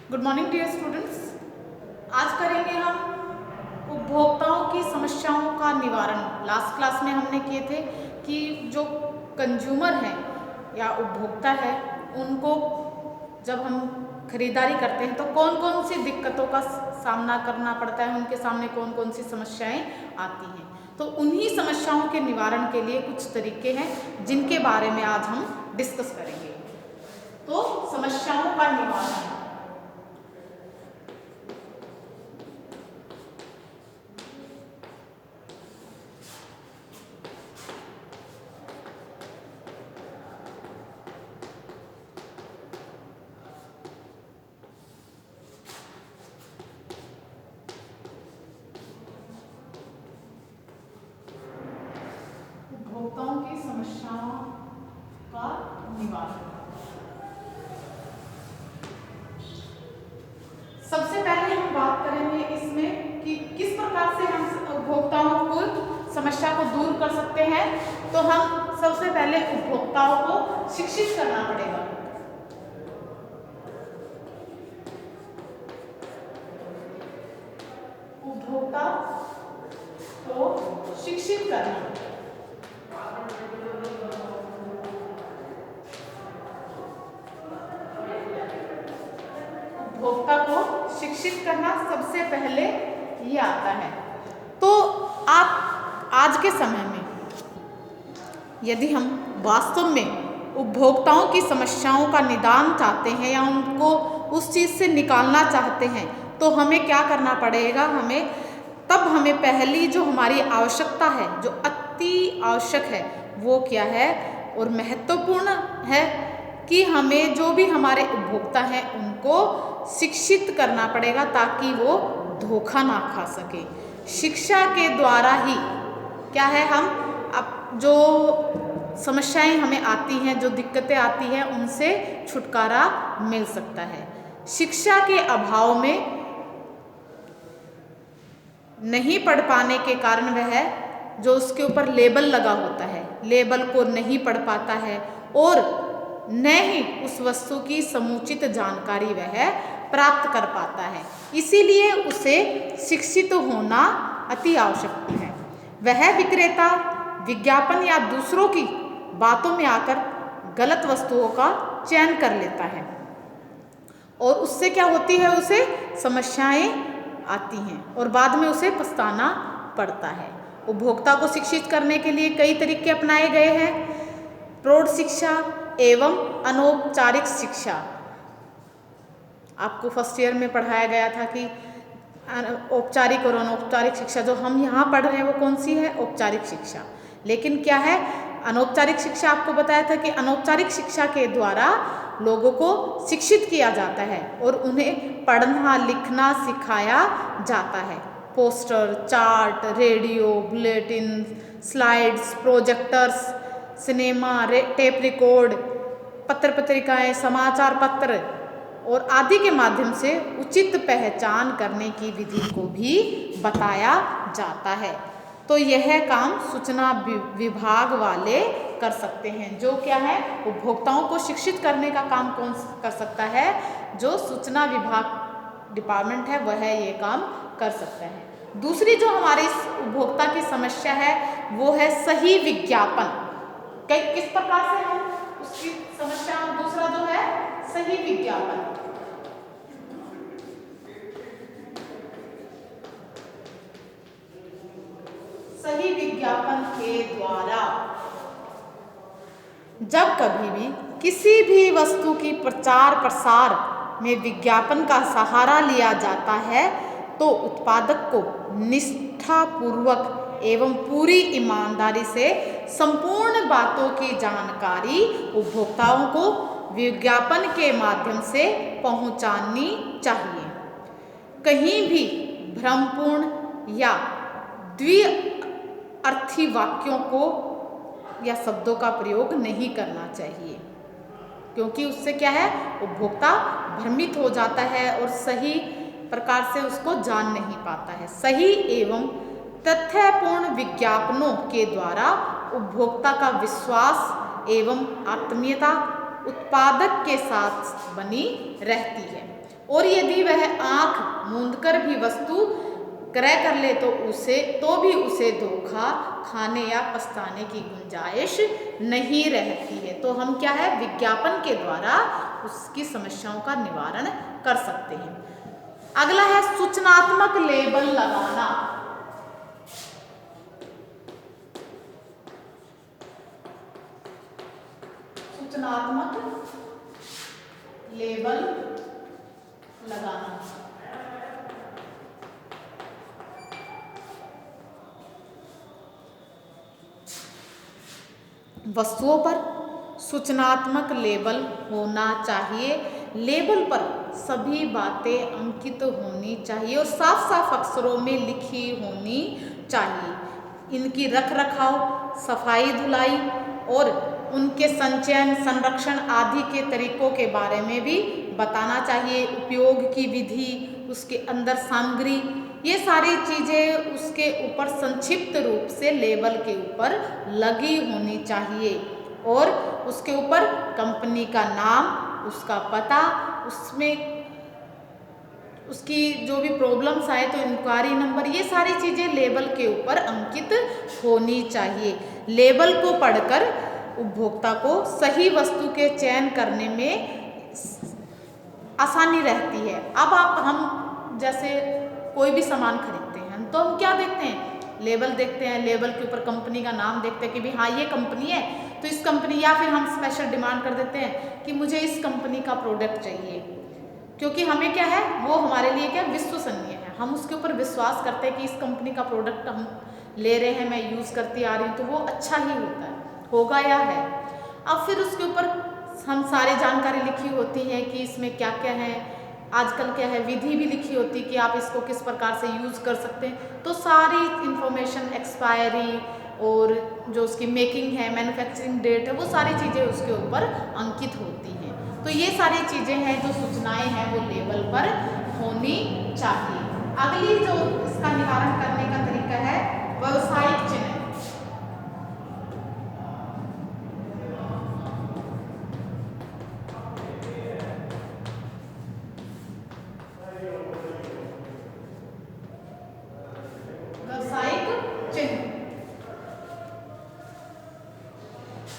Good morning dear students. आज करेंगे हम उपभोक्ताओं की समस्याओं का निवारण। लास्ट क्लास में हमने किए थे कि जो कंज्यूमर हैं या उपभोक्ता है उनको जब हम खरीदारी करते हैं तो कौन कौन सी दिक्कतों का सामना करना पड़ता है, उनके सामने कौन कौन सी समस्याएं आती हैं। तो उन्हीं समस्याओं के निवारण के लिए कुछ तरीके हैं जिनके बारे में आज हम डिस्कस करेंगे। तो समस्याओं का निवारण, उपभोक्ताओं की समस्याओं का निवारण। सबसे पहले हम बात करेंगे इसमें कि किस प्रकार से हम उपभोक्ताओं को समस्या को दूर कर सकते हैं। तो हम सबसे पहले उपभोक्ताओं को शिक्षित करना पड़ेगा। उपभोक्ता को शिक्षित करना, उपभोक्ता को शिक्षित करना सबसे पहले ये आता है। तो आप आज के समय में यदि हम वास्तव में उपभोक्ताओं की समस्याओं का निदान चाहते हैं या उनको उस चीज़ से निकालना चाहते हैं तो हमें क्या करना पड़ेगा। हमें पहली जो हमारी आवश्यकता है, जो अति आवश्यक है, वो क्या है और महत्वपूर्ण है कि हमें जो भी हमारे उपभोक्ता हैं उनको शिक्षित करना पड़ेगा ताकि वो धोखा ना खा सके। शिक्षा के द्वारा ही क्या है, हम अब जो समस्याएं हमें आती हैं, जो दिक्कतें आती हैं, उनसे छुटकारा मिल सकता है। शिक्षा के अभाव में नहीं पढ़ पाने के कारण वह जो उसके ऊपर लेबल लगा होता है, लेबल को नहीं पढ़ पाता है और न ही उस वस्तु की समुचित जानकारी वह प्राप्त कर पाता है। इसीलिए उसे शिक्षित होना अति आवश्यक है। वह विक्रेता विज्ञापन या दूसरों की बातों में आकर गलत वस्तुओं का चयन कर लेता है और उससे क्या होती है, उसे समस्याएं आती हैं और बाद में उसे पछताना पड़ता है। उपभोक्ता को शिक्षित करने के लिए कई तरीके अपनाए गए हैं। प्रौढ़ शिक्षा एवं अनौपचारिक शिक्षा, आपको फर्स्ट ईयर में पढ़ाया गया था कि औपचारिक और अनौपचारिक शिक्षा। जो हम यहाँ पढ़ रहे हैं वो कौन सी है, औपचारिक शिक्षा। लेकिन क्या है, अनौपचारिक शिक्षा आपको बताया था कि अनौपचारिक शिक्षा के द्वारा लोगों को शिक्षित किया जाता है और उन्हें पढ़ना लिखना सिखाया जाता है। Poster, chart, radio, bulletin, slides, projectors, cinema, tape record, पत्र पत्रिकाएं, समाचार पत्र और आदि के माध्यम से उचित पहचान करने की विधि को भी बताया जाता है। तो यह काम सूचना विभाग वाले कर सकते हैं। जो क्या है, उपभोक्ताओं को शिक्षित करने का काम कौन कर सकता है, जो सूचना विभाग डिपार्टमेंट है वह ये काम कर सकता है। दूसरी जो हमारी उपभोक्ता की समस्या है वो है सही विज्ञापन। किस प्रकार से हम उसकी समस्या, दूसरा जो है सही विज्ञापन। सही विज्ञापन के द्वारा जब कभी भी किसी भी वस्तु की प्रचार प्रसार में विज्ञापन का सहारा लिया जाता है तो उत्पादक को निष्ठापूर्वक एवं पूरी ईमानदारी से संपूर्ण बातों की जानकारी उपभोक्ताओं को विज्ञापन के माध्यम से पहुंचानी चाहिए। कहीं भी भ्रमपूर्ण या द्विअर्थी वाक्यों को या शब्दों का प्रयोग नहीं करना चाहिए, क्योंकि उससे क्या है, उपभोक्ता भ्रमित हो जाता है और सही प्रकार से उसको जान नहीं पाता है। सही एवं तथ्यपूर्ण विज्ञापनों के द्वारा उपभोक्ता का विश्वास एवं आत्मीयता उत्पादक के साथ बनी रहती है। और यदि वह आंख मूंदकर भी वस्तु क्रय कर ले तो भी उसे धोखा खाने या पछताने की गुंजाइश नहीं रहती है। तो हम क्या है, विज्ञापन के द्वारा उसकी समस्याओं का निवारण कर सकते हैं। अगला है सूचनात्मक लेबल लगाना। सूचनात्मक लेबल लगाना। वस्तुओं पर सूचनात्मक लेबल होना चाहिए। लेबल पर सभी बातें अंकित होनी चाहिए और साफ साफ अक्षरों में लिखी होनी चाहिए। इनकी रख रखाव, सफाई धुलाई और उनके संचयन, संरक्षण आदि के तरीकों के बारे में भी बताना चाहिए। उपयोग की विधि, उसके अंदर सामग्री, ये सारी चीज़ें उसके ऊपर संक्षिप्त रूप से लेबल के ऊपर लगी होनी चाहिए। और उसके ऊपर कंपनी का नाम, उसका पता, उसमें उसकी जो भी प्रॉब्लम्स आए तो इंक्वायरी नंबर, ये सारी चीज़ें लेबल के ऊपर अंकित होनी चाहिए। लेबल को पढ़कर उपभोक्ता को सही वस्तु के चयन करने में आसानी रहती है। अब हम जैसे कोई भी सामान खरीदते हैं तो हम क्या देखते हैं, लेबल देखते हैं। लेबल के ऊपर कंपनी का नाम देखते हैं कि भाई हाँ ये कंपनी है, तो इस कंपनी, या फिर हम स्पेशल डिमांड कर देते हैं कि मुझे इस कंपनी का प्रोडक्ट चाहिए, क्योंकि हमें क्या है, वो हमारे लिए क्या विश्वसनीय है। हम उसके ऊपर विश्वास करते हैं कि इस कंपनी का प्रोडक्ट हम ले रहे हैं, मैं यूज़ करती आ रही हूँ, तो वो अच्छा ही होगा या है। अब फिर उसके ऊपर हम सारी जानकारी लिखी होती है कि इसमें क्या क्या है, आजकल क्या है, विधि भी लिखी होती है कि आप इसको किस प्रकार से यूज़ कर सकते हैं। तो सारी इंफॉर्मेशन, एक्सपायरी और जो उसकी मेकिंग है, मैन्युफैक्चरिंग डेट है, वो सारी चीज़ें उसके ऊपर अंकित होती हैं। तो ये सारी चीज़ें हैं जो सूचनाएं हैं वो लेबल पर होनी चाहिए। अगली जो इसका निवारण करने का तरीका है, व्यावसायिक चिन्ह।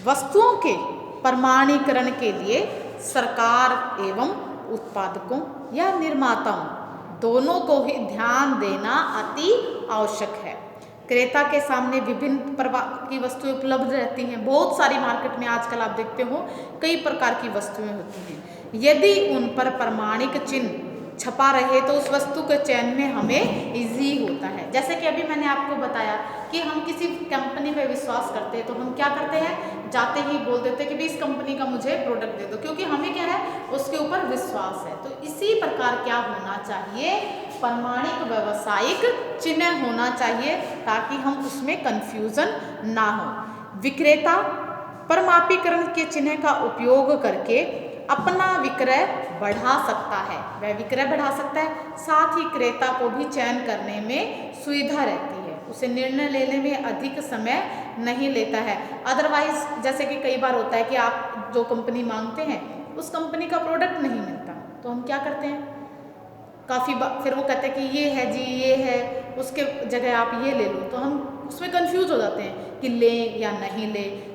वस्तुओं के प्रमाणीकरण के लिए सरकार एवं उत्पादकों या निर्माताओं दोनों को ही ध्यान देना अति आवश्यक है। क्रेता के सामने विभिन्न प्रकार की वस्तुएं उपलब्ध रहती हैं। बहुत सारी मार्केट में आजकल आप देखते हो कई प्रकार की वस्तुएं होती हैं। यदि उन पर प्रमाणिक चिन्ह छपा रहे तो उस वस्तु के चयन में हमें इजी होता है। जैसे कि अभी मैंने आपको बताया कि हम किसी कंपनी पे विश्वास करते हैं तो हम क्या करते हैं, जाते ही बोल देते हैं कि भाई इस कंपनी का मुझे प्रोडक्ट दे दो, क्योंकि हमें क्या है, उसके ऊपर विश्वास है। तो इसी प्रकार क्या होना चाहिए, प्रमाणिक व्यावसायिक चिन्ह होना चाहिए ताकि हम उसमें कंफ्यूजन ना हो। विक्रेता प्रमापीकरण के चिन्ह का उपयोग करके अपना विक्रय बढ़ा सकता है, वह विक्रय बढ़ा सकता है। साथ ही क्रेता को भी चयन करने में सुविधा रहती है, उसे निर्णय लेने में अधिक समय नहीं लेता है। अदरवाइज जैसे कि कई बार होता है कि आप जो कंपनी मांगते हैं उस कंपनी का प्रोडक्ट नहीं मिलता, तो हम क्या करते हैं, काफ़ी फिर वो कहते हैं कि ये है जी, ये है, उसके जगह आप ये ले लो, तो हम उसमें कंफ्यूज हो जाते हैं कि लें या नहीं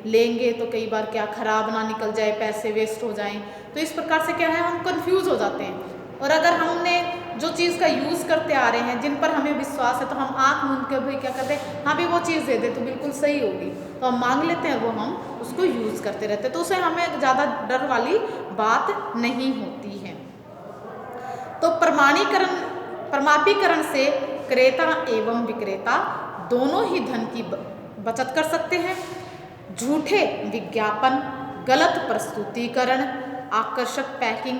लेंगे तो कई बार क्या खराब ना निकल जाए, पैसे वेस्ट हो जाएं। तो इस प्रकार से क्या है, हम कंफ्यूज हो जाते हैं। और अगर हमने जो चीज़ का यूज़ करते आ रहे हैं, जिन पर हमें विश्वास है, तो हम आँख मूंद के भी क्या करते हैं, हाँ भी वो चीज़ दे दे तो बिल्कुल सही होगी, तो हम मांग लेते हैं, वो हम उसको यूज़ करते रहते हैं। तो उसे हमें ज़्यादा डर वाली बात नहीं होती है। तो प्रमापीकरण से क्रेता एवं विक्रेता दोनों ही धन की बचत कर सकते हैं। झूठे विज्ञापन, गलत प्रस्तुतिकरण, आकर्षक पैकिंग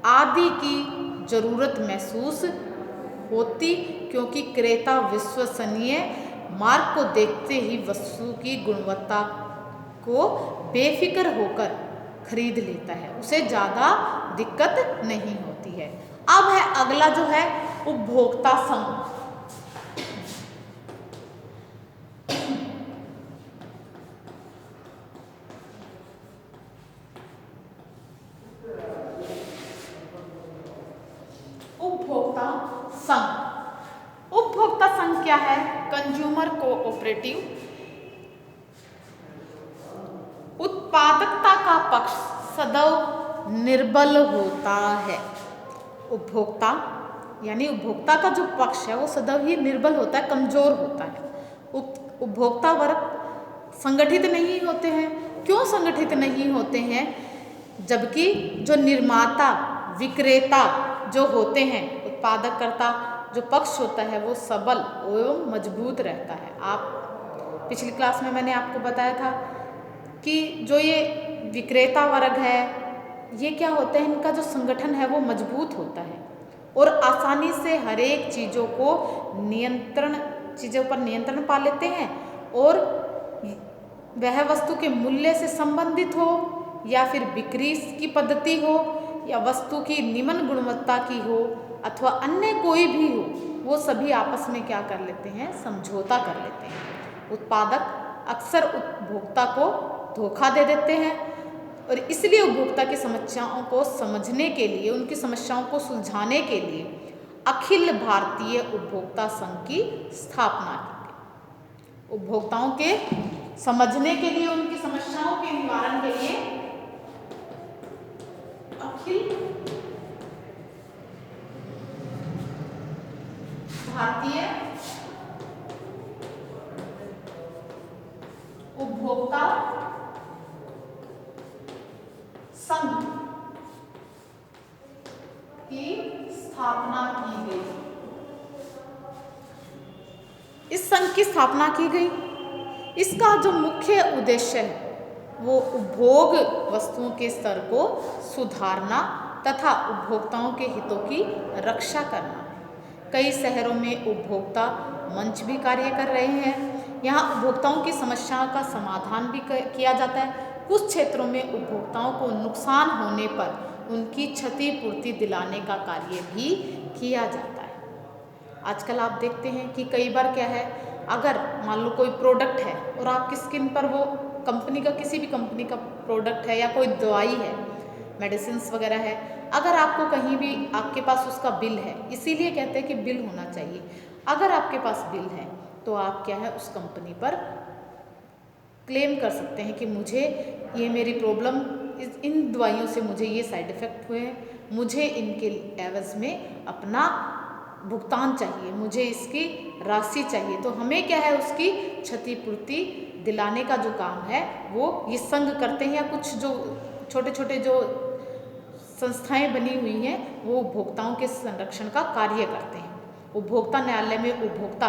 आदि की जरूरत महसूस होती, क्योंकि क्रेता विश्वसनीय मार्क को देखते ही वस्तु की गुणवत्ता को बेफिक्र होकर खरीद लेता है, उसे ज़्यादा दिक्कत नहीं होती है। अब है अगला जो है उपभोक्ता संघ। कोऑपरेटिव उत्पादकता का पक्ष सदैव निर्बल होता है। उपभोक्ता यानी उपभोक्ता का जो पक्ष है वो सदैव ही निर्बल होता है, कमजोर होता है। उपभोक्ता वर्ग संगठित नहीं होते हैं। क्यों संगठित नहीं होते हैं? जबकि जो निर्माता विक्रेता जो होते हैं, उत्पादककर्ता जो पक्ष होता है वो सबल एवं मजबूत रहता है। आप पिछली क्लास में मैंने आपको बताया था कि जो ये विक्रेता वर्ग है ये क्या होते हैं, इनका जो संगठन है वो मजबूत होता है और आसानी से हर एक चीज़ों पर नियंत्रण पा लेते हैं और वह वस्तु के मूल्य से संबंधित हो या फिर बिक्री की पद्धति हो या वस्तु की निम्न गुणवत्ता की हो अथवा अन्य कोई भी हो, वो सभी आपस में क्या कर लेते हैं, समझौता कर लेते हैं। उत्पादक अक्सर उपभोक्ता को धोखा दे देते हैं और इसलिए उपभोक्ता की समस्याओं को समझने के लिए, उनकी समस्याओं को सुलझाने के लिए अखिल भारतीय उपभोक्ता संघ की स्थापना की गई। उपभोक्ताओं के समझने के लिए, उनकी समस्याओं के निवारण के लिए अखिल भारतीय उपभोक्ता संघ की स्थापना की गई। इस संघ की स्थापना की गई। इसका जो मुख्य उद्देश्य है वो उपभोग वस्तुओं के स्तर को सुधारना तथा उपभोक्ताओं के हितों की रक्षा करना है। कई शहरों में उपभोक्ता मंच भी कार्य कर रहे हैं। यहाँ उपभोक्ताओं की समस्याओं का समाधान भी किया जाता है। कुछ क्षेत्रों में उपभोक्ताओं को नुकसान होने पर उनकी क्षतिपूर्ति दिलाने का कार्य भी किया जाता है। आजकल आप देखते हैं कि कई बार क्या है, अगर मान लो कोई प्रोडक्ट है और आपकी स्किन पर वो कंपनी का, किसी भी कंपनी का प्रोडक्ट है या कोई दवाई है, मेडिसिन्स वगैरह है, अगर आपको कहीं भी आपके पास उसका बिल है, इसीलिए कहते हैं कि बिल होना चाहिए। अगर आपके पास बिल है तो आप क्या है, उस कंपनी पर क्लेम कर सकते हैं कि मुझे ये मेरी प्रॉब्लम, इन दवाइयों से मुझे ये साइड इफ़ेक्ट हुए हैं, मुझे इनके एवज़ में अपना भुगतान चाहिए, मुझे इसकी राशि चाहिए। तो हमें क्या है, उसकी क्षतिपूर्ति दिलाने का जो काम है वो ये संघ करते हैं, या कुछ जो छोटे छोटे जो संस्थाएं बनी हुई हैं वो उपभोक्ताओं के संरक्षण का कार्य करते हैं। उपभोक्ता न्यायालय में उपभोक्ता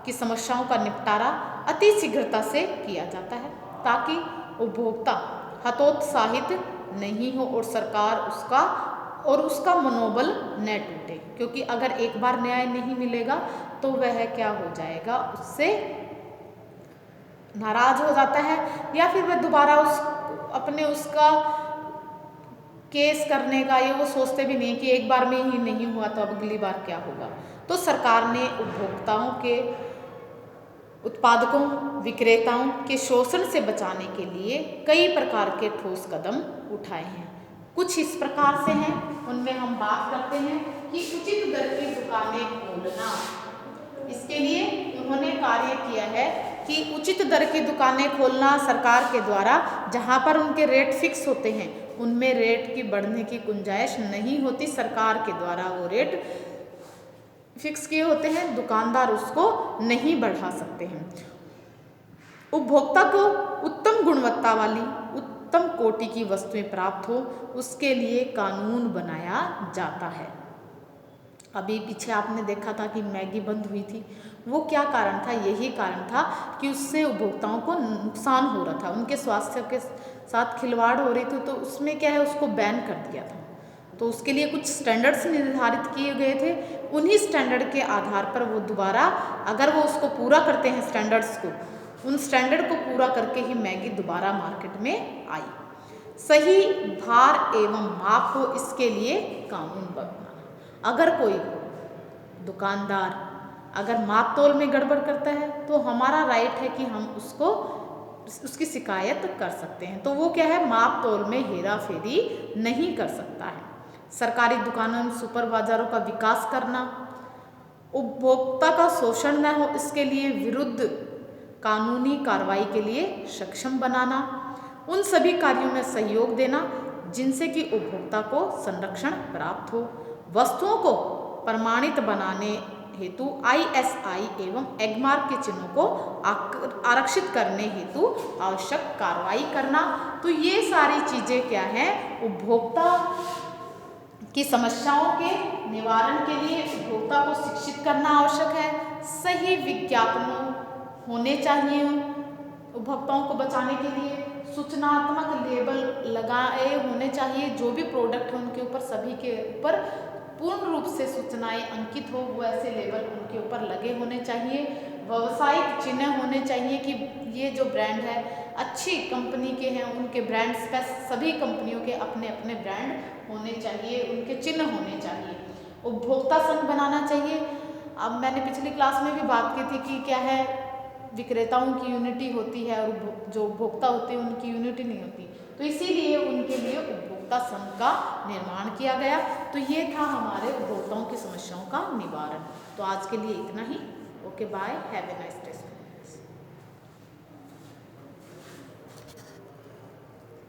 की समस्याओं का निपटारा अति शीघ्रता से किया जाता है ताकि उपभोक्ता हतोत्साहित नहीं हो और सरकार उसका मनोबल न टूटे, क्योंकि अगर एक बार न्याय नहीं मिलेगा तो वह क्या हो जाएगा, उससे नाराज हो जाता है या फिर वह दोबारा उसका केस करने का, ये वो सोचते भी नहीं कि एक बार में ही नहीं हुआ तो अब अगली बार क्या होगा। तो सरकार ने उपभोक्ताओं के, उत्पादकों, विक्रेताओं के शोषण से बचाने के लिए कई प्रकार के ठोस कदम उठाए हैं। कुछ इस प्रकार से हैं, उनमें हम बात करते हैं कि उचित दर की दुकानें खोलना। इसके लिए उन्होंने कार्य किया है कि उचित दर की दुकानें खोलना सरकार के द्वारा, जहाँ पर उनके रेट फिक्स होते हैं उनमें रेट की बढ़ने की गुंजाइश नहीं होती। सरकार के द्वारा वो रेट फिक्स किए होते हैं, दुकानदार उसको नहीं बढ़ा सकते हैं। उपभोक्ता को उत्तम गुणवत्ता वाली, उत्तम कोटि की वस्तुएं प्राप्त हो, उसके लिए कानून बनाया जाता है। अभी पीछे आपने देखा था कि मैगी बंद हुई थी, वो क्या कारण था? यही कारण था कि उससे उपभोक्ताओं को नुकसान हो रहा था, उनके स्वास्थ्य के साथ खिलवाड़ हो रही थी, तो उसमें क्या है, उसको बैन कर दिया था। तो उसके लिए कुछ स्टैंडर्ड्स निर्धारित किए गए थे, उन्हीं स्टैंडर्ड के आधार पर वो दोबारा, अगर वो उसको पूरा करते हैं स्टैंडर्ड्स को, उन स्टैंडर्ड को पूरा करके ही मैगी दोबारा मार्केट में आई। सही भार एवं माप हो, इसके लिए कानून बनाना। अगर कोई दुकानदार अगर माप तोल में गड़बड़ करता है तो हमारा राइट है कि हम उसकी शिकायत कर सकते हैं। तो वो क्या है, माप तोल में हेरा फेरी नहीं कर सकता है। सरकारी दुकानों में सुपर बाजारों का विकास करना, उपभोक्ता का शोषण न हो, इसके लिए विरुद्ध कानूनी कार्रवाई के लिए सक्षम बनाना, उन सभी कार्यों में सहयोग देना जिनसे कि उपभोक्ता को संरक्षण प्राप्त हो, वस्तुओं को प्रमाणित बनाने हेतु ISI एवं एगमार्क के चिन्हों को आरक्षित करने हेतु आवश्यक कार्रवाई करना। तो ये सारी चीज़ें क्या हैं, उपभोक्ता की समस्याओं के निवारण के लिए उपभोक्ता को शिक्षित करना आवश्यक है। सही विज्ञापन होने चाहिए उपभोक्ताओं को बचाने के लिए, सूचनात्मक लेबल लगाए होने चाहिए, जो भी प्रोडक्ट है उनके ऊपर सभी के ऊपर पूर्ण रूप से सूचनाएं अंकित हो, वो ऐसे लेबल उनके ऊपर लगे होने चाहिए। व्यावसायिक चिन्ह होने चाहिए कि ये जो ब्रांड है अच्छी कंपनी के हैं, उनके ब्रांड्स का सभी कंपनियों के अपने अपने ब्रांड होने चाहिए, उनके चिन्ह होने चाहिए। उपभोक्ता संघ बनाना चाहिए। अब मैंने पिछली क्लास में भी बात की थी कि क्या है, विक्रेताओं की यूनिटी होती है और जो उपभोक्ता होते हैं उनकी यूनिटी नहीं होती, तो इसीलिए उनके लिए उपभोक्ता संघ का निर्माण किया गया। तो ये था हमारे उपभोक्ताओं की समस्याओं का निवारण। तो आज के लिए इतना ही। Okay, bye, have a nice day.